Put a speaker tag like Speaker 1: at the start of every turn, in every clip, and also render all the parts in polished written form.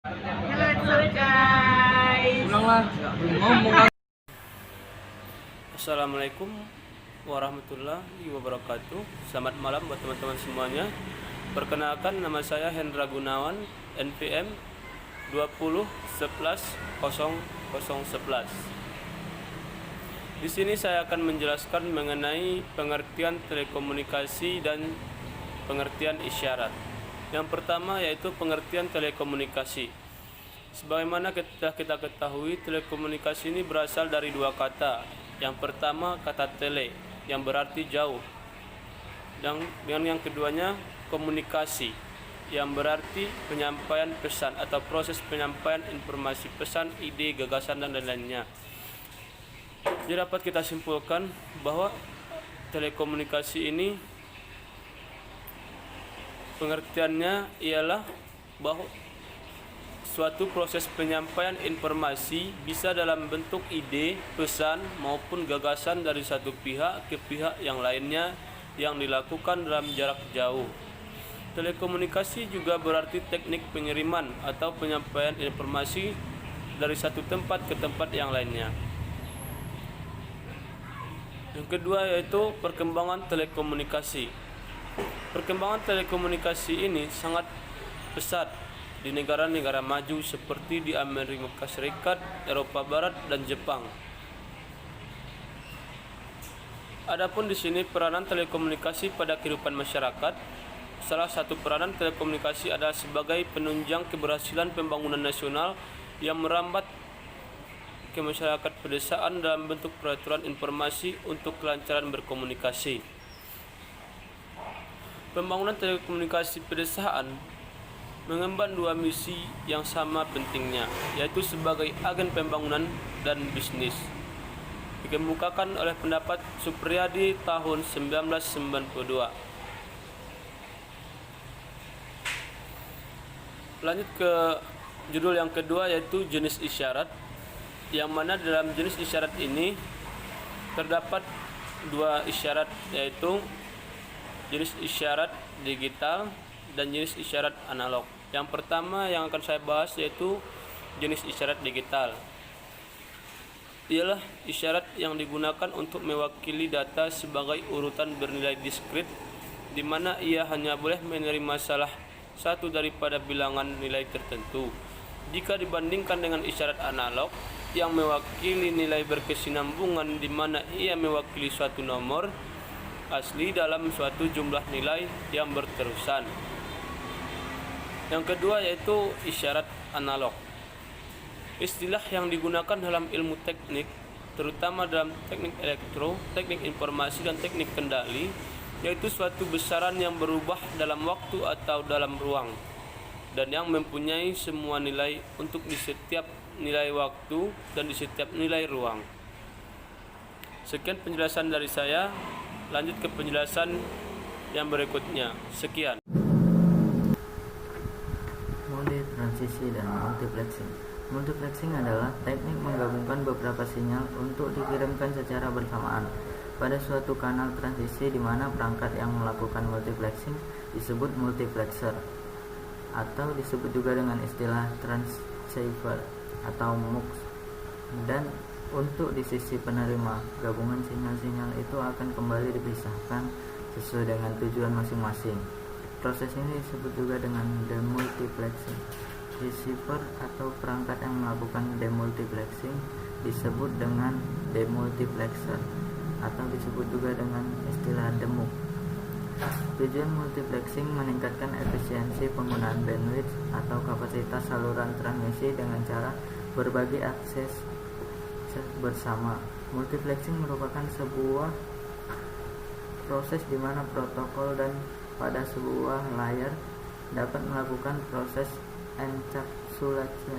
Speaker 1: Halo guys.
Speaker 2: Ulanglah, ngomong.
Speaker 3: Assalamualaikum warahmatullahi wabarakatuh. Selamat malam buat teman-teman semuanya. Perkenalkan, nama saya Hendra Gunawan, NPM 20110011. Di sini saya akan menjelaskan mengenai pengertian telekomunikasi dan pengertian isyarat. Yang pertama yaitu pengertian telekomunikasi. Sebagaimana kita ketahui, telekomunikasi ini berasal dari dua kata. Yang pertama kata tele, yang berarti jauh. Dan yang keduanya komunikasi, yang berarti penyampaian pesan atau proses penyampaian informasi pesan, ide, gagasan, dan lain-lainnya. Jadi dapat kita simpulkan bahwa telekomunikasi ini pengertiannya ialah bahwa suatu proses penyampaian informasi bisa dalam bentuk ide, pesan, maupun gagasan dari satu pihak ke pihak yang lainnya yang dilakukan dalam jarak jauh. Telekomunikasi juga berarti teknik pengiriman atau penyampaian informasi dari satu tempat ke tempat yang lainnya. Yang kedua yaitu perkembangan telekomunikasi. Perkembangan telekomunikasi ini sangat pesat di negara-negara maju seperti di Amerika Serikat, Eropa Barat, dan Jepang. Adapun di sini peranan telekomunikasi pada kehidupan masyarakat. Salah satu peranan telekomunikasi adalah sebagai penunjang keberhasilan pembangunan nasional yang merambat ke masyarakat pedesaan dalam bentuk peraturan informasi untuk kelancaran berkomunikasi. Pembangunan telekomunikasi pedesaan mengemban dua misi yang sama pentingnya, yaitu sebagai agen pembangunan dan bisnis. Dikemukakan oleh pendapat Supriyadi tahun 1992. Lanjut ke judul yang kedua yaitu jenis isyarat, yang mana dalam jenis isyarat ini terdapat dua isyarat, yaitu jenis isyarat digital dan jenis isyarat analog. Yang pertama yang akan saya bahas yaitu jenis isyarat digital. Ialah isyarat yang digunakan untuk mewakili data sebagai urutan bernilai diskrit, di mana ia hanya boleh menerima salah satu daripada bilangan nilai tertentu. Jika dibandingkan dengan isyarat analog yang mewakili nilai berkesinambungan, di mana ia mewakili suatu nomor asli dalam suatu jumlah nilai yang berterusan. Yang kedua yaitu isyarat analog. Istilah yang digunakan dalam ilmu teknik, terutama dalam teknik elektro, teknik informasi, dan teknik kendali, yaitu suatu besaran yang berubah dalam waktu atau dalam ruang, dan yang mempunyai semua nilai untuk di setiap nilai waktu dan di setiap nilai ruang. Sekian penjelasan dari saya. Lanjut ke penjelasan yang berikutnya. Sekian.
Speaker 2: Mode transisi dan multiplexing. Multiplexing adalah teknik menggabungkan beberapa sinyal untuk dikirimkan secara bersamaan pada suatu kanal transisi, di mana perangkat yang melakukan multiplexing disebut multiplexer, atau disebut juga dengan istilah transceiver atau MUX. Dan untuk di sisi penerima, gabungan sinyal-sinyal itu akan kembali dipisahkan sesuai dengan tujuan masing-masing. Proses ini disebut juga dengan demultiplexing. Receiver atau perangkat yang melakukan demultiplexing disebut dengan demultiplexer, atau disebut juga dengan istilah demuk. Tujuan multiplexing meningkatkan efisiensi penggunaan bandwidth atau kapasitas saluran transmisi dengan cara berbagi akses bersama. Multiplexing merupakan sebuah proses di mana protokol dan pada sebuah layar dapat melakukan proses encapsulation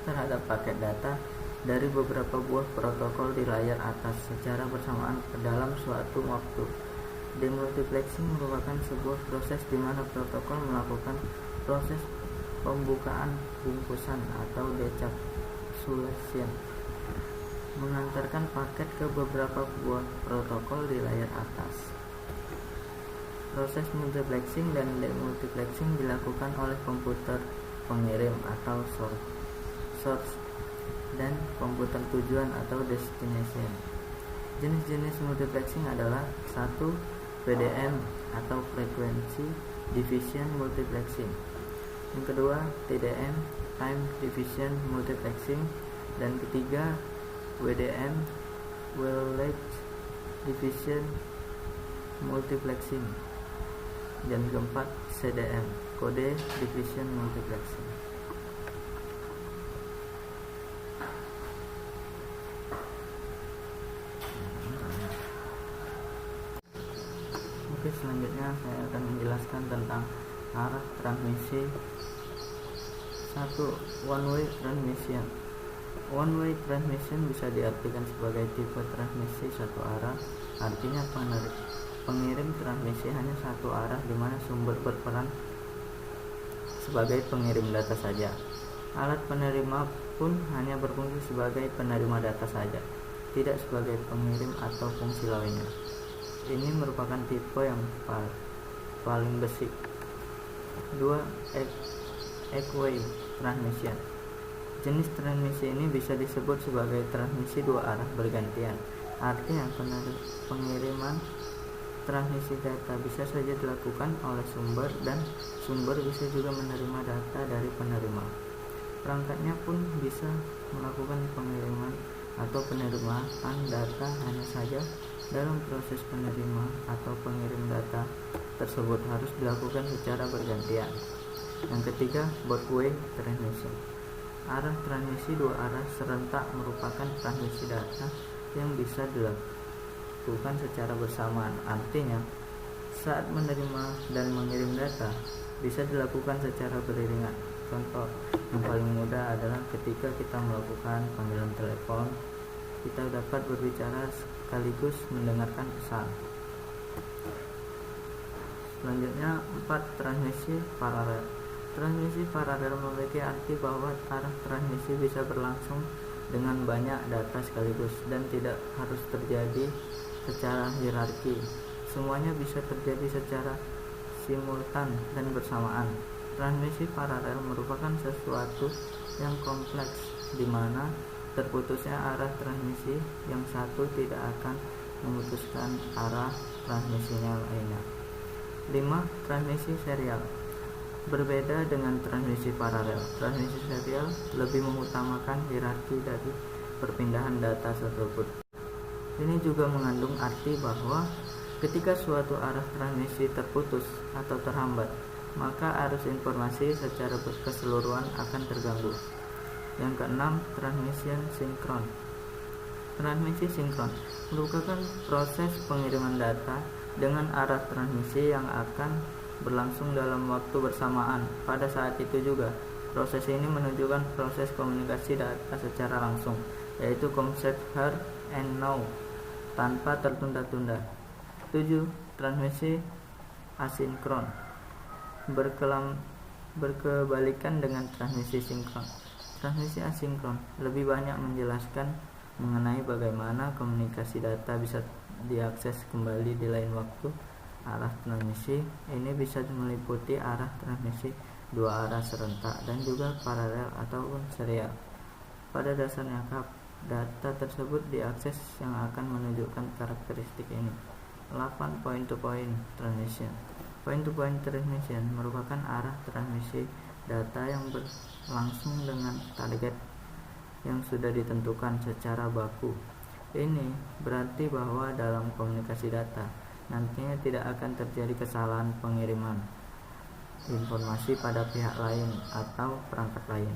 Speaker 2: terhadap paket data dari beberapa buah protokol di layar atas secara bersamaan dalam suatu waktu. Demultiplexing merupakan sebuah proses di mana protokol melakukan proses pembukaan bungkusan atau decapsulation, mengantarkan paket ke beberapa buah protokol di layar atas. Proses multiplexing dan demultiplexing dilakukan oleh komputer pengirim atau source, dan komputer tujuan atau destination. Jenis-jenis multiplexing adalah 1. PDM atau frequency division multiplexing. Yang kedua, TDM, time division multiplexing, dan ketiga, WDM, Weighted division multiplexing, dan keempat, CDM, code division multiplexing. Oke, selanjutnya saya akan menjelaskan tentang arah transmisi. 1. One way transmission. One way transmission bisa diartikan sebagai tipe transmisi satu arah, artinya pengirim transmisi hanya satu arah di mana sumber berperan sebagai pengirim data saja. Alat penerima pun hanya berfungsi sebagai penerima data saja, tidak sebagai pengirim atau fungsi lainnya. Ini merupakan tipe yang paling basic. 2. Eight-way transmission. Jenis transmisi ini bisa disebut sebagai transmisi dua arah bergantian. Artinya pengiriman transmisi data bisa saja dilakukan oleh sumber, dan sumber bisa juga menerima data dari penerima. Perangkatnya pun bisa melakukan pengiriman atau penerimaan data, hanya saja dalam proses penerima atau pengirim data tersebut harus dilakukan secara bergantian. Yang ketiga, both way transmission. Arah transmisi dua arah serentak merupakan transmisi data yang bisa dilakukan secara bersamaan. Artinya, saat menerima dan mengirim data bisa dilakukan secara beriringan. Contoh yang paling mudah adalah ketika kita melakukan panggilan telepon, kita dapat berbicara sekaligus mendengarkan pesan. Selanjutnya, 4. Transmisi paralel. Transmisi paralel memiliki arti bahwa arah transmisi bisa berlangsung dengan banyak data sekaligus dan tidak harus terjadi secara hierarki. Semuanya bisa terjadi secara simultan dan bersamaan. Transmisi paralel merupakan sesuatu yang kompleks di mana terputusnya arah transmisi yang satu tidak akan memutuskan arah transmisinya lainnya. 5. Transmisi serial. Berbeda dengan transmisi paralel, transmisi serial lebih mengutamakan hierarki dari perpindahan data tersebut. Ini juga mengandung arti bahwa ketika suatu arah transmisi terputus atau terhambat, maka arus informasi secara keseluruhan akan terganggu. Yang keenam, transmission sinkron. Transmisi sinkron merupakan proses pengiriman data dengan arah transmisi yang akan berlangsung dalam waktu bersamaan. Pada saat itu juga, proses ini menunjukkan proses komunikasi data secara langsung, yaitu konsep here and now, tanpa tertunda-tunda. 7. Transmisi asinkron. Berkebalikan dengan transmisi sinkron. Transmisi asinkron lebih banyak menjelaskan mengenai bagaimana komunikasi data bisa diakses kembali di lain waktu. Arah transmisi ini bisa meliputi arah transmisi dua arah serentak dan juga paralel ataupun serial. Pada dasarnya, data tersebut diakses yang akan menunjukkan karakteristik ini. 8. Point-to-point transmission. Point-to-point transmission merupakan arah transmisi data yang berlangsung dengan target yang sudah ditentukan secara baku. Ini berarti bahwa dalam komunikasi data nantinya tidak akan terjadi kesalahan pengiriman informasi pada pihak lain atau perangkat lain.